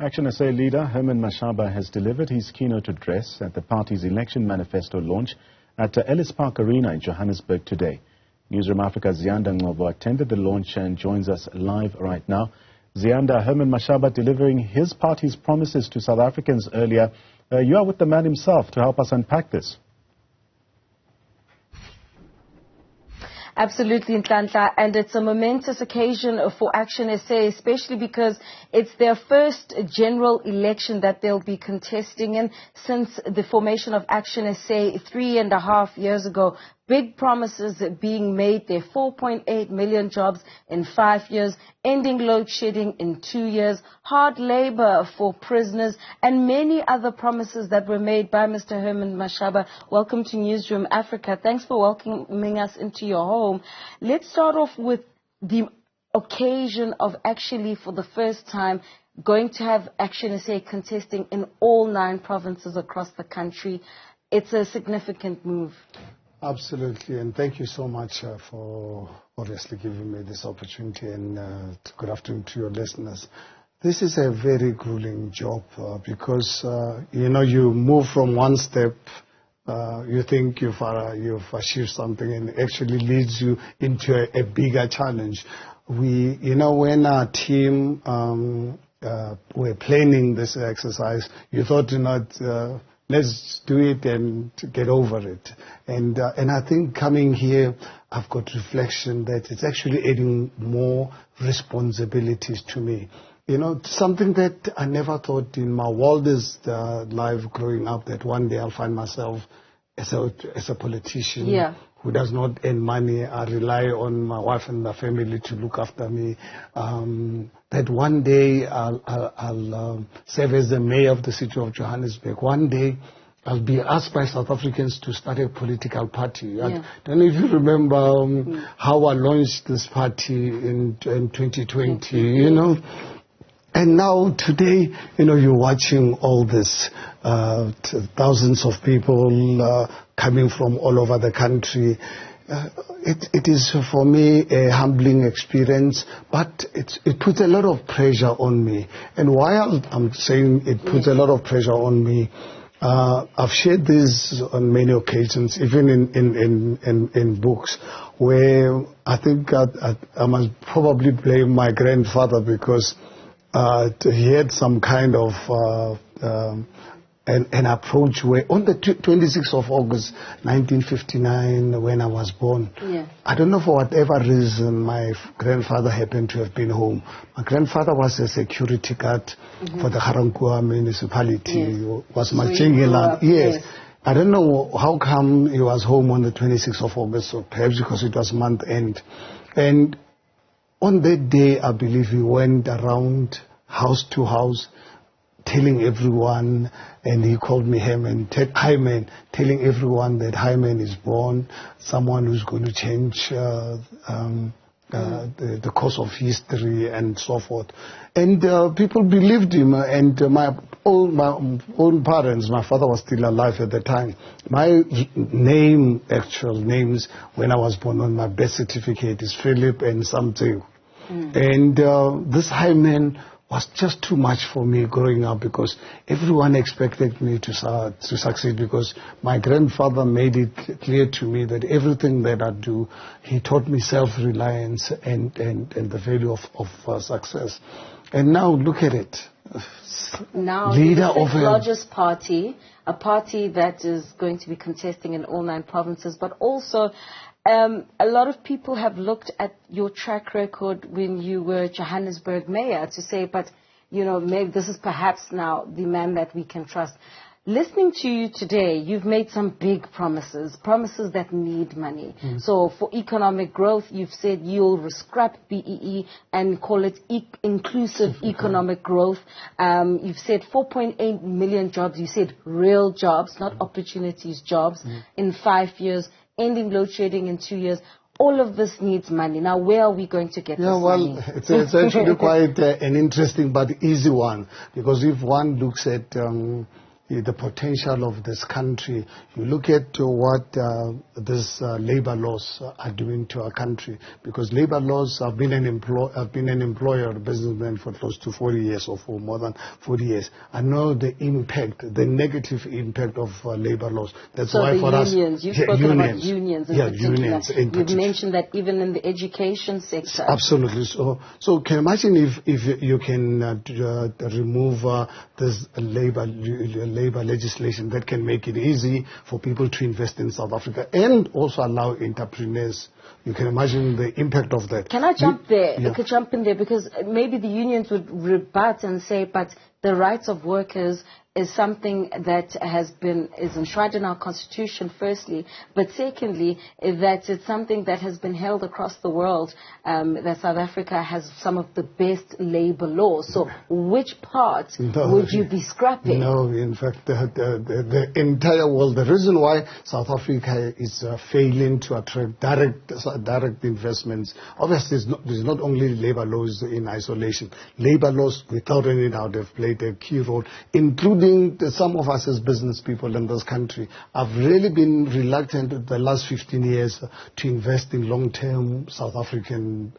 ActionSA leader Herman Mashaba has delivered his keynote address at the party's election manifesto launch at Ellis Park Arena in Johannesburg today. Newzroom Afrika's Ziyanda Ngcobo attended the launch and joins us live right now. Ziyanda, Herman Mashaba delivering his party's promises to South Africans earlier. You are with the man himself to help us unpack this. Absolutely, Nhlanhla, and it's a momentous occasion for ActionSA, especially because it's their first general election that they'll be contesting in since the formation of ActionSA 3.5 years ago. Big promises being made there, 4.8 million jobs in 5 years, ending load shedding in 2 years, hard labor for prisoners, and many other promises that were made by Mr. Herman Mashaba. Welcome to Newzroom Afrika. Thanks for welcoming us into your home. Let's start off with the occasion of actually, for the first time, going to have ActionSA contesting in all 9 provinces across the country. It's a significant move. Absolutely, and thank you so much for obviously giving me this opportunity, and good afternoon to your listeners. This is a very grueling job because, you move from one step, you think you've achieved something, and it actually leads you into a bigger challenge. When our team were planning this exercise, you thought, let's do it and get over it. And I think coming here, I've got reflection that it's actually adding more responsibilities to me. Something that I never thought in my wildest life growing up, that one day I'll find myself as a politician who does not earn money. I rely on my wife and my family to look after me. That one day I'll serve as the mayor of the city of Johannesburg. One day I'll be asked by South Africans to start a political party. I don't know if you remember how I launched this party in 2020, And now today, you're watching all this, thousands of people coming from all over the country. It is for me a humbling experience, but it puts a lot of pressure on me. And while I'm saying it puts a lot of pressure on me, I've shared this on many occasions, even in books, where I think I must probably blame my grandfather because he had some kind of an approach where on the 26th of August 1959, when I was born, I don't know, for whatever reason, my grandfather happened to have been home. My grandfather was a security guard for the Garankuwa municipality, was Machingeland. Yes. I don't know how come he was home on the 26th of August, so perhaps because it was month end. And on that day, I believe he went around house to house, telling everyone, and he called me Hyman, telling everyone that Hyman is born, someone who's going to change the course of history and so forth. And people believed him, and my own parents, my father was still alive at the time. My actual names when I was born on my birth certificate is Philip and something. And this Hyman was just too much for me growing up because everyone expected me to succeed, because my grandfather made it clear to me that everything that I do, he taught me self-reliance and the value of success. And now look at it. Now, leader of the largest party, a party that is going to be contesting in all 9 provinces, but also a lot of people have looked at your track record when you were Johannesburg mayor to say, but, maybe this is perhaps now the man that we can trust. Listening to you today, you've made some big promises that need money. So for economic growth, you've said you'll scrap BEE and call it inclusive economic growth. You've said 4.8 million jobs. You said real jobs, not opportunities, jobs in 5 years. Ending load shedding in 2 years. All of this needs money. Now, where are we going to get this money? It's actually quite an interesting but easy one, because if one looks at the potential of this country. You look at what these labor laws are doing to our country, because labor laws have been an employer, a businessman for close to 40 years or for more than 40 years. I know the impact, the negative impact of labor laws. That's why for us, you've spoken about unions in particular. Unions in particular. You've mentioned that even in the education sector. Absolutely. So can you imagine if you can remove this labor legislation that can make it easy for people to invest in South Africa and also allow entrepreneurs. You can imagine the impact of that. Can I jump there? Yeah. I could jump in there because maybe the unions would rebut and say, but the rights of workers is something that is enshrined in our constitution, firstly, but secondly, that it's something that has been held across the world, that South Africa has some of the best labor laws. So which part would you be scrapping? No, in fact, the entire world, the reason why South Africa is failing to attract direct investments, obviously there's not only labor laws in isolation. Labor laws, without any doubt, have played a key role, including some of us as business people in this country have really been reluctant in the last 15 years to invest in long-term South African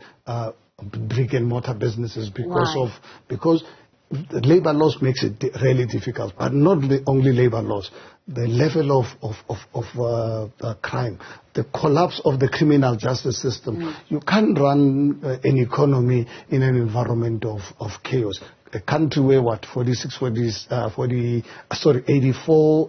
brick and mortar businesses because the labor laws makes it really difficult, but not the only labor laws. The level of crime, the collapse of the criminal justice system. You can't run an economy in an environment of chaos. A country where 84,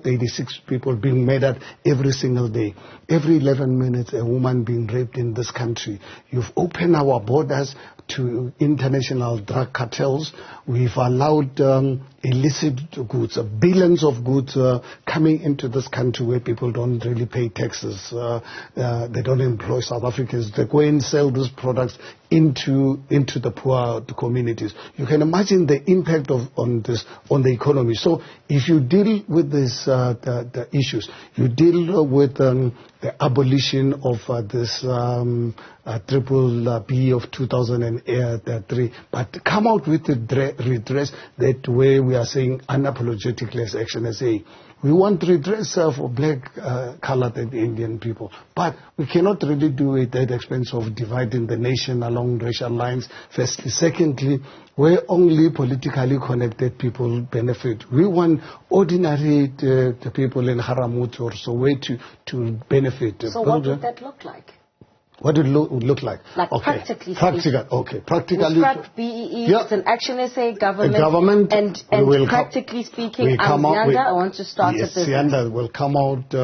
86 people being murdered every single day. Every 11 minutes, a woman being raped in this country. You've opened our borders to international drug cartels. We've allowed illicit goods, billions of goods coming into this country where people don't really pay taxes. They don't employ South Africans. They go and sell these products into the poor communities. You can imagine the impact on the economy. So if you deal with these the issues, you deal with the abolition of this triple B of 2003, but come out with a redress that way we are saying unapologetically as ActionSA. We want redress for black, colored and Indian people. But we cannot really do it at the expense of dividing the nation along racial lines, firstly. Secondly, where only politically connected people benefit. We want ordinary the people in Haramut or Soweto to benefit. So what would that look like? What would it look like? Like practically. Practically. We'll scrap BEE, it's an ActionSA government. And practically speaking, Ziyanda, I want to start at this. Ziyanda will come out,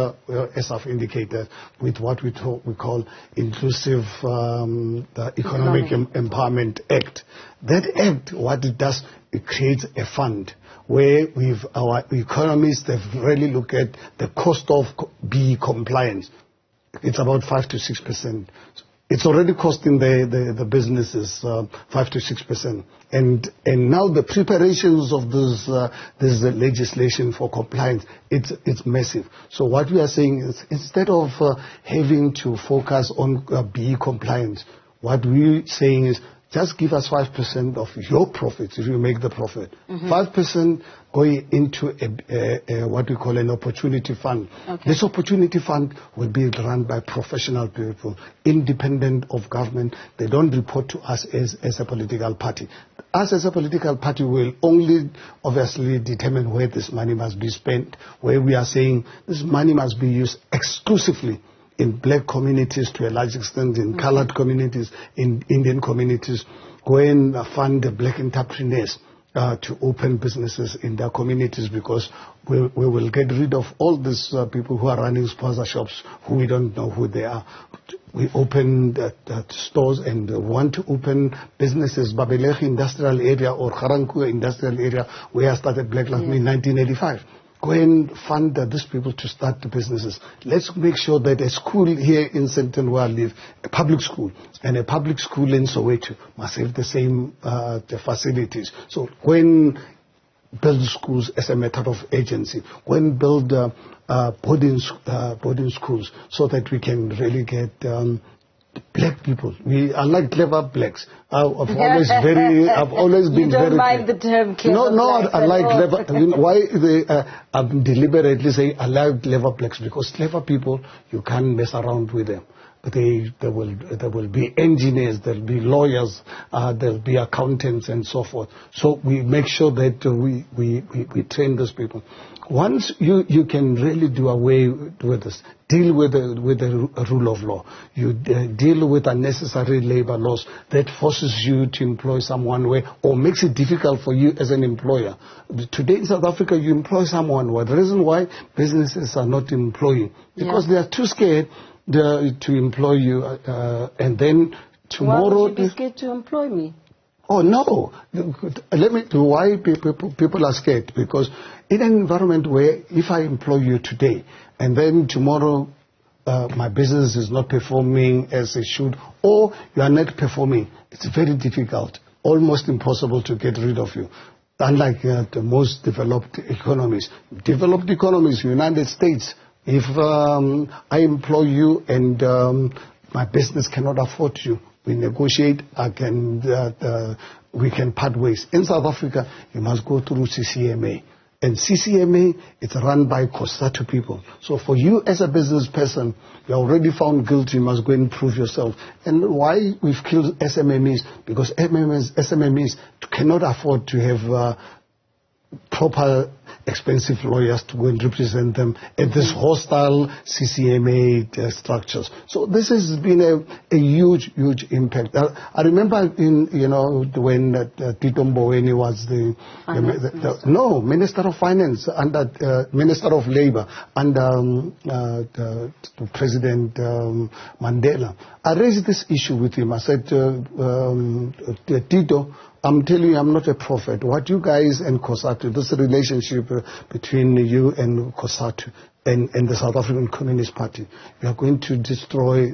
as I've indicated, with what we call Inclusive Economic Empowerment Act. That act, what it does, it creates a fund where our economists have really looked at the cost of BEE compliance. It's about 5 to 6%. It's already costing the businesses 5 to 6%. And now the preparations of this legislation for compliance, it's massive. So what we are saying is, instead of having to focus on BEE compliance, what we're saying is, just give us 5% of your profits if you make the profit. 5% going into what we call an opportunity fund. Okay. This opportunity fund will be run by professional people, independent of government. They don't report to us as a political party. Us as a political party will only obviously determine where this money must be spent, where we are saying this money must be used exclusively in black communities to a large extent, in colored communities, in Indian communities. Go and fund the black entrepreneurs to open businesses in their communities, because we will get rid of all these people who are running sponsor shops who we don't know who they are. We open stores and want to open businesses. Babelegi Industrial Area or Garankuwa Industrial Area, where I started Black Lives Matter in 1985. Go and fund these people to start the businesses. Let's make sure that a school here in Sandton where I live, a public school, and a public school in Soweto must have the same the facilities. So when build schools as a matter of agency, when build boarding schools, so that we can really get black people. I like clever blacks. I've always been You don't mind the term clever blacks? I like clever. Why I'm deliberately saying I like clever blacks, because clever people, you can't mess around with them. But there will be engineers, there'll be lawyers, there'll be accountants and so forth. So we make sure that we train those people. Once you can really do away with this, deal with the rule of law. You deal with unnecessary labor laws that forces you to employ someone way or makes it difficult for you as an employer. Today in South Africa, you employ someone. The reason why businesses are not employing, because they are too scared to employ you, and then tomorrow... Why would you be scared to employ me? Oh, no. Let me tell you why people are scared. Because in an environment where if I employ you today, and then tomorrow my business is not performing as it should, or you are not performing, it's very difficult, almost impossible to get rid of you. Unlike the most developed economies. Developed economies, United States, if I employ you and my business cannot afford you, we negotiate, we can part ways. In South Africa, you must go through CCMA. And CCMA, it's run by COSATU people. So for you as a business person, you're already found guilty, you must go and prove yourself. And why we've killed SMMEs? Because SMMEs cannot afford to have proper expensive lawyers to go and represent them at this hostile CCMA structures. So this has been a huge impact. I remember when Tito Mboweni was the Minister of Finance under Minister of Labor under President Mandela. I raised this issue with him. I said, Tito, I'm telling you, I'm not a prophet. What you guys and COSATU, this relationship between you and COSATU and the South African Communist Party, you are going to destroy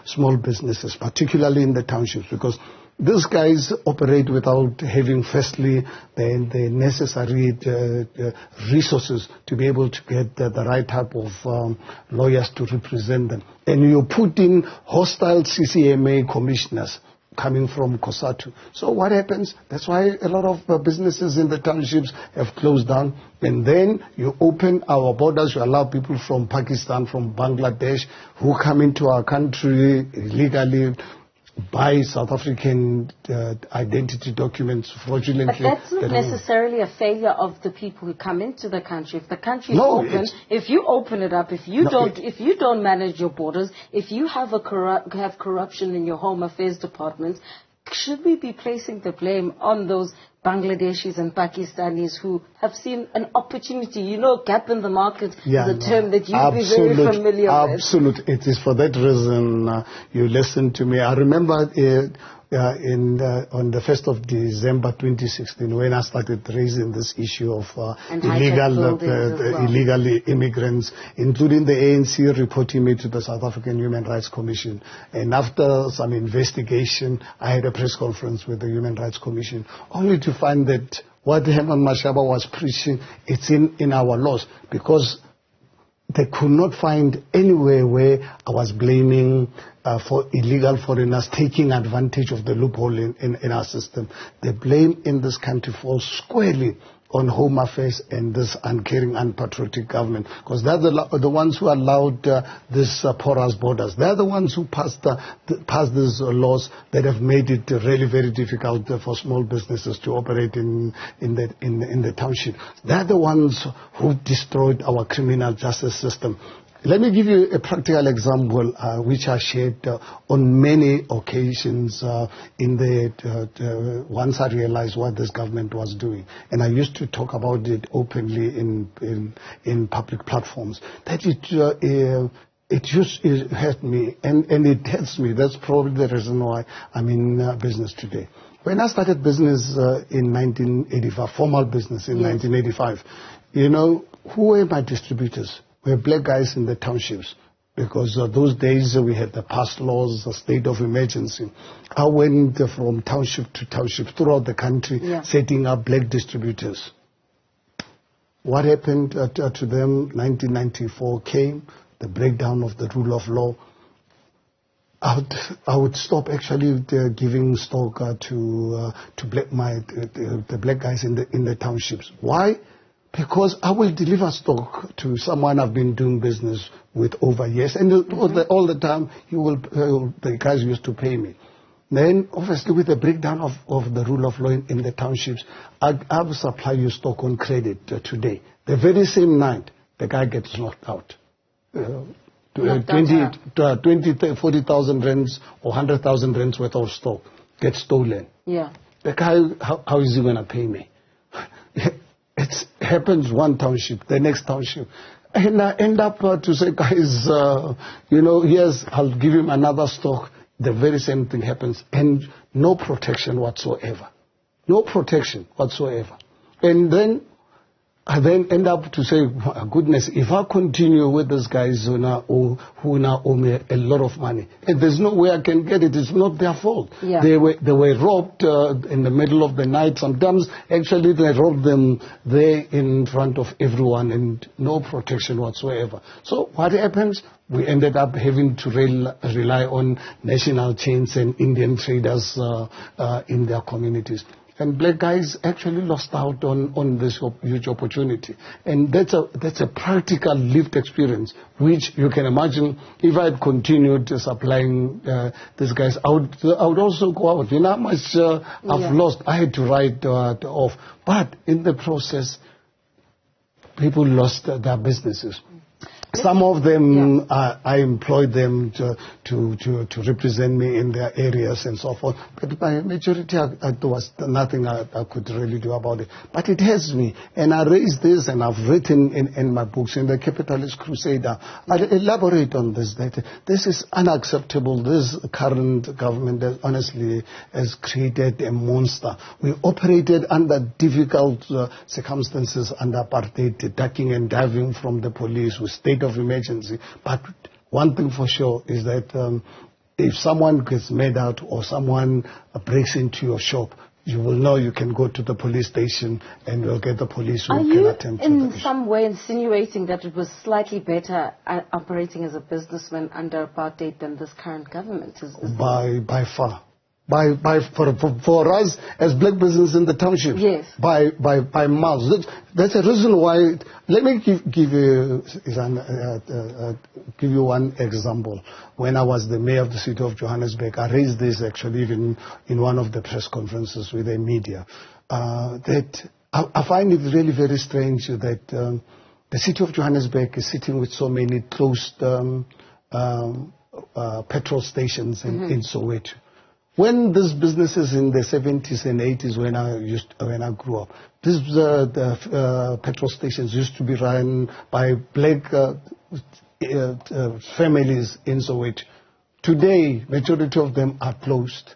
small businesses, particularly in the townships, because these guys operate without having, firstly, the necessary resources to be able to get the right type of lawyers to represent them. And you put in hostile CCMA commissioners coming from COSATU. So what happens? That's why a lot of businesses in the townships have closed down. And then you open our borders, you allow people from Pakistan, from Bangladesh, who come into our country illegally, buy South African identity documents fraudulently. But that's not necessarily a failure of the people who come into the country. If the country is open, if you open it up, if you don't manage your borders, if you have corruption in your Home Affairs departments, should we be placing the blame on those Bangladeshis and Pakistanis who have seen an opportunity? Gap in the market is a term that you'd be very familiar with. Absolutely. It is for that reason you listen to me. I remember on the 1st of December 2016, when I started raising this issue of illegal immigrants, including the ANC reporting me to the South African Human Rights Commission. And after some investigation, I had a press conference with the Human Rights Commission, only to find that what Herman Mashaba was preaching, it's in our laws, because they could not find anywhere where I was blaming for illegal foreigners taking advantage of the loophole in our system. The blame in this country falls squarely on Home Affairs and this uncaring, unpatriotic government, because they're the ones who allowed this porous borders. They're the ones who passed these laws that have made it really very difficult for small businesses to operate in the township. They're the ones who destroyed our criminal justice system. Let me give you a practical example, which I shared on many occasions once I realized what this government was doing. And I used to talk about it openly in public platforms. That it hurt me, and it hurts me. That's probably the reason why I'm in business today. When I started business in 1985, formal business in 1985, who were my distributors? Were black guys in the townships, because those days we had the past laws, the state of emergency. I went from township to township throughout the country, setting up black distributors. What happened to them? 1994 came, the breakdown of the rule of law. I would stop actually giving stock to the black guys in the townships. Why? Because I will deliver stock to someone I've been doing business with over years, and all the time the guys used to pay me. Then, obviously, with the breakdown of the rule of law in the townships, I will supply you stock on credit today. The very same night, the guy gets knocked out. 20, 40,000 rands or 100,000 rands worth of stock gets stolen. Yeah. The guy, how is he going to pay me? It happens one township, the next township. And I end up to say, guys, yes, I'll give him another stock. The very same thing happens. And no protection whatsoever. No protection whatsoever. And then I then end up to say, goodness, if I continue with these guys who now owe me a lot of money, and there's no way I can get it, it's not their fault. Yeah. They were robbed in the middle of the night. Sometimes, actually, they robbed them there in front of everyone and no protection whatsoever. So what happens? We ended up having to rely on national chains and Indian traders in their communities. And black guys actually lost out on this huge opportunity. And that's a practical lived experience, which you can imagine if I had continued supplying these guys, I would also go out. You know how much I've lost? I had to write off. But in the process, people lost their businesses. Some of them, I employed them to represent me in their areas and so forth. But by majority, there was nothing I could really do about it. But it has me. And I raised this, and I've written in my books, in The Capitalist Crusader, I elaborate on this, that this is unacceptable. This current government honestly has created a monster. We operated under difficult circumstances under apartheid, ducking and diving from the police with state of emergency. But one thing for sure is that if someone gets made out or someone breaks into your shop, you will know you can go to the police station and you'll get the police who can attend to it. Are you in some way insinuating that it was slightly better operating as a businessman under apartheid than this current government? By far. For us as black business in the township, yes, by miles. That's a reason why. Let me give you one example. When I was the mayor of the city of Johannesburg, I raised this actually even in one of the press conferences with the media. That I find it really very strange that the city of Johannesburg is sitting with so many closed petrol stations in Soweto. When these businesses in the 70s and 80s, when I grew up, these petrol stations used to be run by black families in Soweto. Today, majority of them are closed.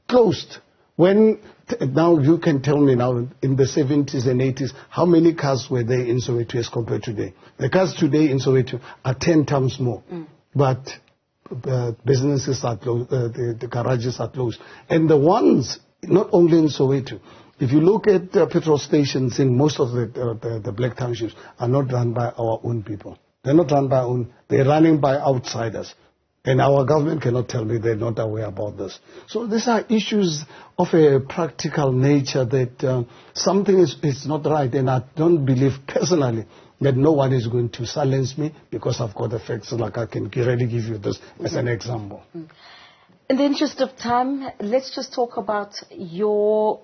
Closed. Now you can tell me now, in the 70s and 80s, how many cars were there in Soweto as compared to today? The cars today in Soweto are 10 times more. But businesses are closed, the garages are closed. And the ones, not only in Soweto, if you look at petrol stations in most of the black townships, are not run by our own people. They're not run by our own, they're running by outsiders. And our government cannot tell me they're not aware about this. So these are issues of a practical nature that something is not right. And I don't believe personally that no one is going to silence me because I've got the facts, like I can really give you this as an example. In the interest of time, let's just talk about your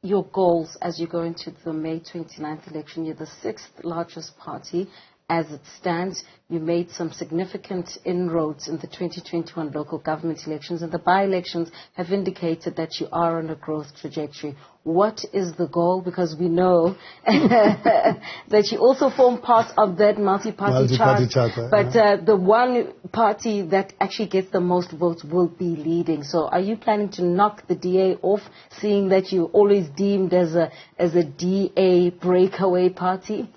goals as you go into the May 29th election. You're the 6th largest party as it stands. You made some significant inroads in the 2021 local government elections, and the by-elections have indicated that you are on a growth trajectory. What is the goal? Because we know that you also form part of that multi-party charter, but the one party that actually gets the most votes will be leading. So are you planning to knock the DA off, seeing that you're always deemed as a DA breakaway party?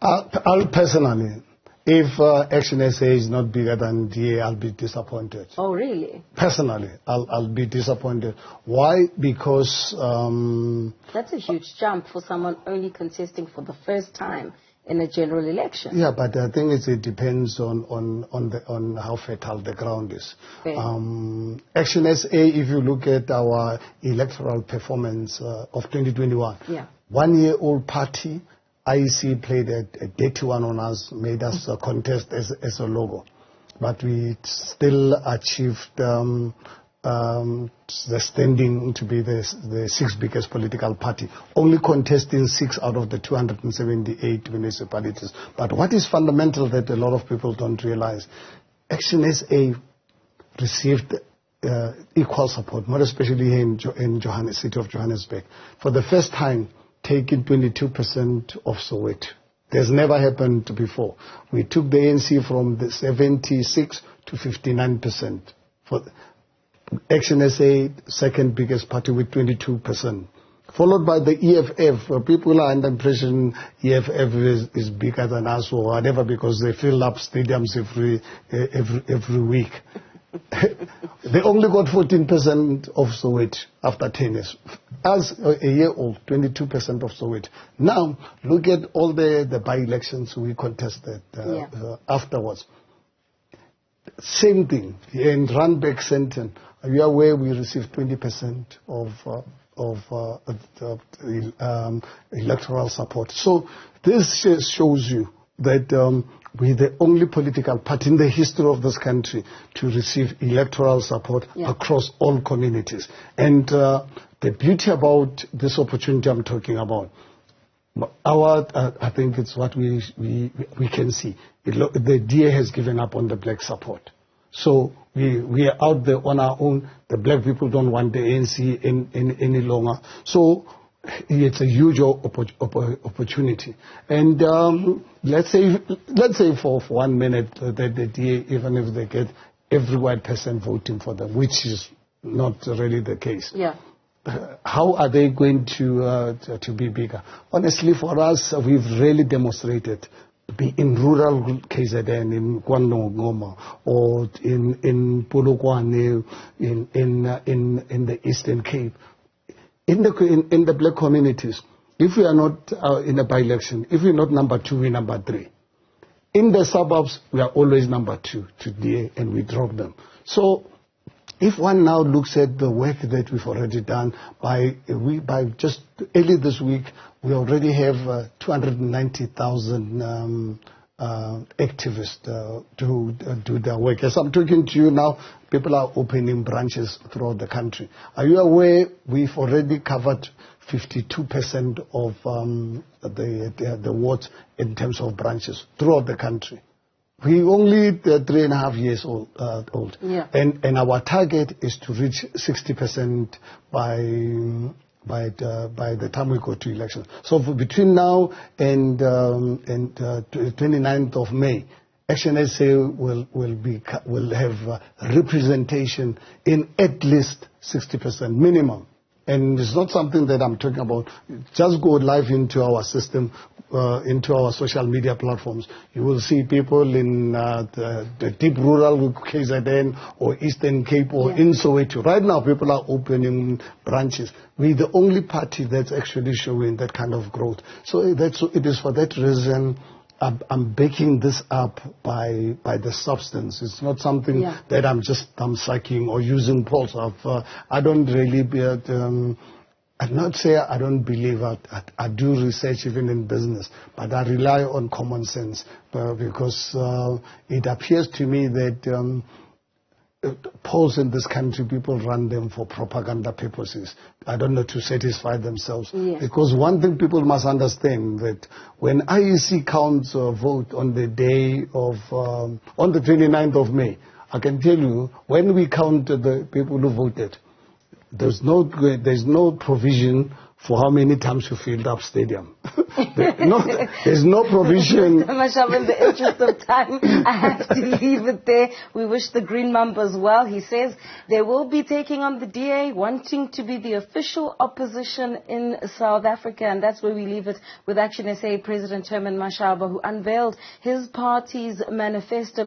I'll personally, if ActionSA is not bigger than DA, I'll be disappointed. Oh, really? Personally, I'll be disappointed. Why? Because that's a huge jump for someone only contesting for the first time in a general election. Yeah, but I think it depends on how fertile the ground is. Okay. ActionSA, if you look at our electoral performance of 2021, 1-year-old party, IEC played a dirty one on us, made us contest as a logo. But we still achieved the standing to be the 6th biggest political party, only contesting 6 out of the 278 municipalities. But what is fundamental that a lot of people don't realize, ActionSA received equal support, more especially here in city of Johannesburg. For the first time, taking 22% of Soweto. There's never happened before. We took the ANC from the 76 to 59%. For ActionSA, second biggest party with 22%. Followed by the EFF. People are under the impression EFF is bigger than us or whatever because they fill up stadiums every week. They only got 14% of Soweto after 10 years. As a year old, 22% of Soweto. Now, look at all the by-elections we contested afterwards. Same thing. In Randburg Center, are you aware we received 20% of electoral support? So this shows you that we're the only political party in the history of this country to receive electoral support across all communities. And the beauty about this opportunity I'm talking about, I think it's what we can see. The DA has given up on the black support. So we are out there on our own. The black people don't want the ANC any longer. So it's a huge opportunity. And let's say for 1 minute that the DA, even if they get every white person voting for them, which is not really the case. Yeah. How are they going to be bigger? Honestly, for us, we've really demonstrated, be in rural KZN, in Ngcobo, or in Polokwane, in the Eastern Cape. In the black communities, if we are not in a by-election, if we're not number 2, we're number 3. In the suburbs, we are always number 2 to DA, and we drop them. So if one now looks at the work that we've already done, by just early this week, we already have 290,000 activists to do their work. As I'm talking to you now, people are opening branches throughout the country. Are you aware we've already covered 52% of the wards in terms of branches throughout the country? We're only 3.5 years old. Yeah. And our target is to reach 60% by the time we go to election. So between now and 29th of May, ActionSA will have representation in at least 60% minimum. And it's not something that I'm talking about. Just go live into our system, into our social media platforms. You will see people in the deep rural KZN or Eastern Cape or in Soweto. Right now, people are opening branches. We're the only party that's actually showing that kind of growth. So it is for that reason I'm backing this up by the substance. It's not something that I'm sucking or using polls of. I don't really I'd not say I don't believe. I do research even in business, but I rely on common sense because it appears to me that polls in this country, people run them for propaganda purposes. I don't know, to satisfy themselves. Yes. Because one thing people must understand, that when IEC counts a vote on the day of, on the 29th of May, I can tell you, when we count the people who voted, there's no provision for how many times you filled up stadium. There's no provision. Mr. Mashaba, in the interest of time, I have to leave it there. We wish the Green Mambas well. He says they will be taking on the DA, wanting to be the official opposition in South Africa. And that's where we leave it with ActionSA President Herman Mashaba, who unveiled his party's manifesto.